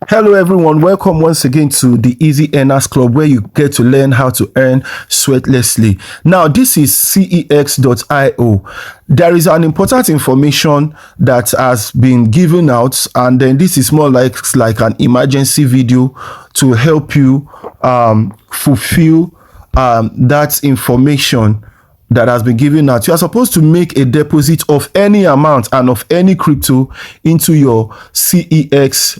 Hello, everyone. Welcome once again to the Easy Earners Club, where you get to learn how to earn sweatlessly. Now, this is cex.io. There is an important information that has been given out, and then this is more like an emergency video to help you fulfill that information that has been given out. You are supposed to make a deposit of any amount and of any crypto into your CEX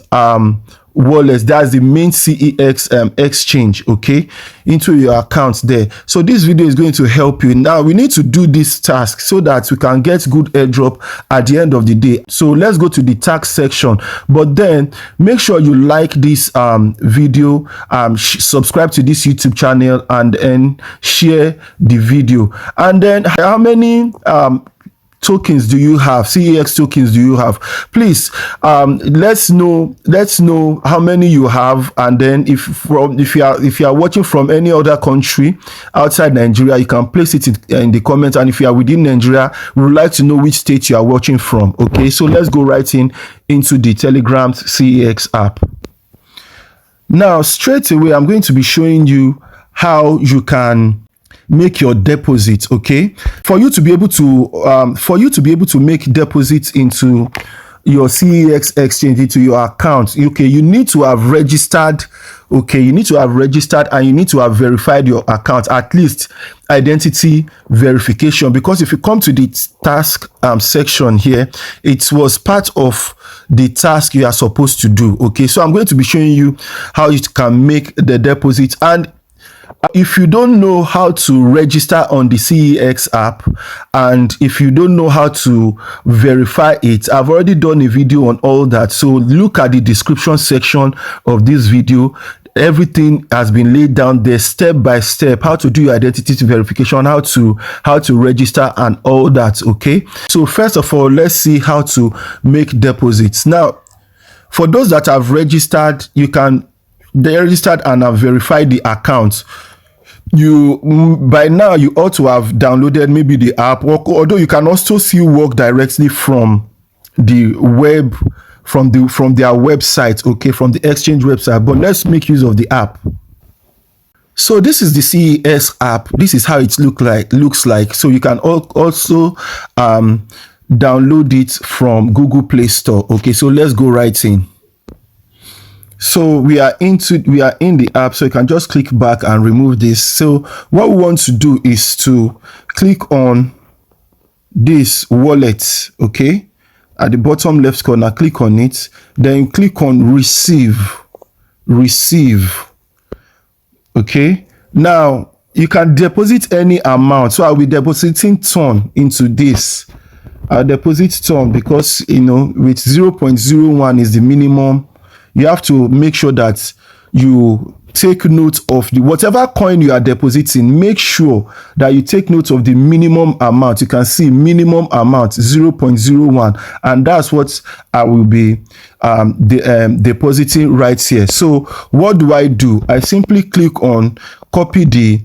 wallet. That's the main CEX exchange, okay, into your account there. So this video is going to help you. Now we need to do this task so that we can get good airdrop at the end of the day. So let's go to the tax section, but then make sure you like this video, subscribe to this YouTube channel, and then share the video. And then how many tokens do you have? CEX tokens do you have? Please let's know how many you have, and then if you are watching from any other country outside Nigeria, you can place it in the comments. And if you are within Nigeria, we would like to know which state you are watching from. Okay, so let's go right into the Telegram CEX app. Now straight away, I'm going to be showing you how you can make your deposit. Okay, for you to be able to make deposits into your CEX exchange, into your account, okay, you need to have registered. Okay, you need to have registered, and you need to have verified your account, at least identity verification. Because if you come to the task section here, it was part of the task you are supposed to do. Okay, so I'm going to be showing you how you can make the deposit. And if you don't know how to register on the CEX app, and if you don't know how to verify it, I've already done a video on all that. So look at the description section of this video. Everything has been laid down there step by step, how to do your identity verification, how to register, and all that. Okay, so first of all, let's see how to make deposits. Now, for those that have registered, they registered and have verified the account. By now you ought to have downloaded maybe the app, although you can also still work directly from the web, from their website, okay, from the exchange website. But let's make use of the app. So this is the CEX app. This is how it looks like. So you can also download it from Google Play Store. Okay, so let's go right in. So we are in the app, so you can just click back and remove this. So what we want to do is to click on this wallet, okay, at the bottom left corner. Click on it, then click on receive. Okay, now you can deposit any amount. So I'll be depositing ton into this. I'll deposit ton because, you know, with 0.01 is the minimum. You have to make sure that you take note of whatever coin you are depositing. Make sure that you take note of the minimum amount. You can see minimum amount 0.01, and that's what I will be depositing right here. So what do? I simply click on copy the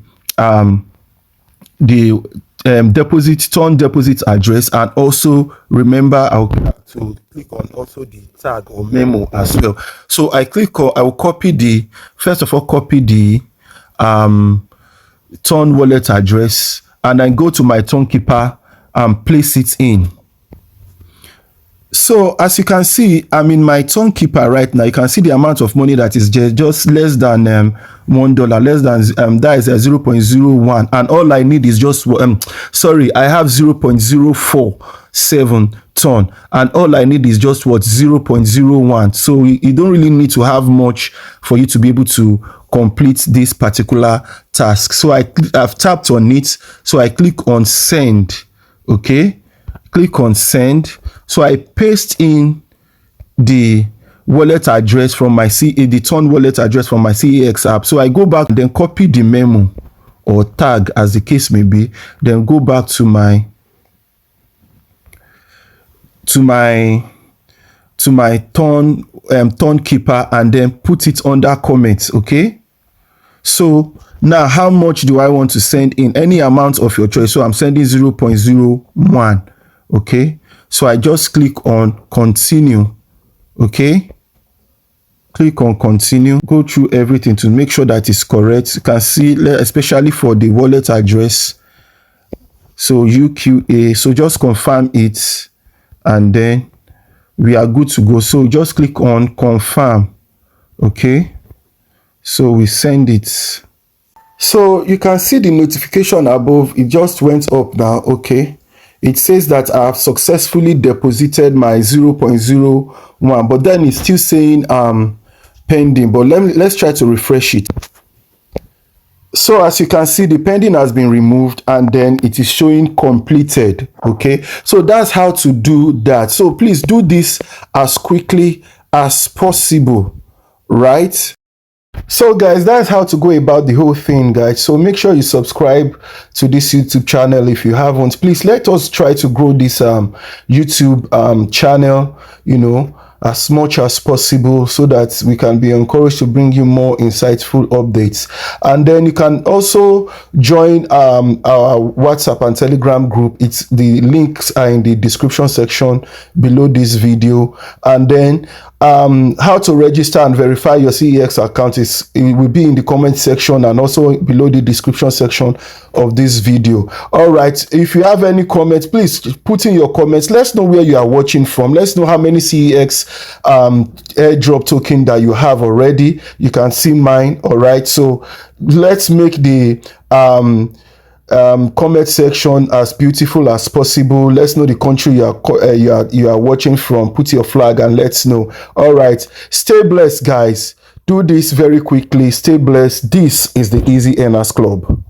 ton deposit address, and also remember I'll to click on also the tag or memo as well. So I will copy the ton wallet address, and then go to my ton keeper and place it in. So as you can see, I'm in my ton keeper right now. You can see the amount of money that is just less than $1, less than that is 0.01, and all I need is just I have 0.047 ton, and all I need is just 0.01. So you don't really need to have much for you to be able to complete this particular task. So I've tapped on it, so I click on send. Okay, click on send. So I paste in the wallet address from my the ton wallet address from my CEX app. So I go back and then copy the memo or tag, as the case may be, then go back to my ton keeper, and then put it under comments. Okay, so now how much do I want to send in? Any amount of your choice. So I'm sending 0.01. Okay, so I just click on continue. Okay, click on continue, go through everything to make sure that it's correct. You can see, especially for the wallet address, so UQA, so just confirm it and then we are good to go. So just click on confirm. Okay, so we send it. So you can see the notification above, it just went up now. Okay, it says that I have successfully deposited my 0.01, but then it's still saying pending. But let's try to refresh it. So as you can see, the pending has been removed and then it is showing completed. Okay, so that's how to do that. So please do this as quickly as possible, right? So guys, that's how to go about the whole thing, guys. So make sure you subscribe to this YouTube channel if you haven't. Please let us try to grow this YouTube channel, you know, as much as possible, so that we can be encouraged to bring you more insightful updates. And then you can also join our WhatsApp and Telegram group. It's the links are in the description section below this video. And then how to register and verify your CEX account it will be in the comment section and also below the description section of this video. All right, if you have any comments, please put in your comments. Let's know where you are watching from. Let's know how many CEX airdrop token that you have already. You can see mine. All right, so let's make the comment section as beautiful as possible. Let's know the country you are watching from. Put your flag and let's know. All right, stay blessed, guys. Do this very quickly. Stay blessed. This is the Easy Earners Club.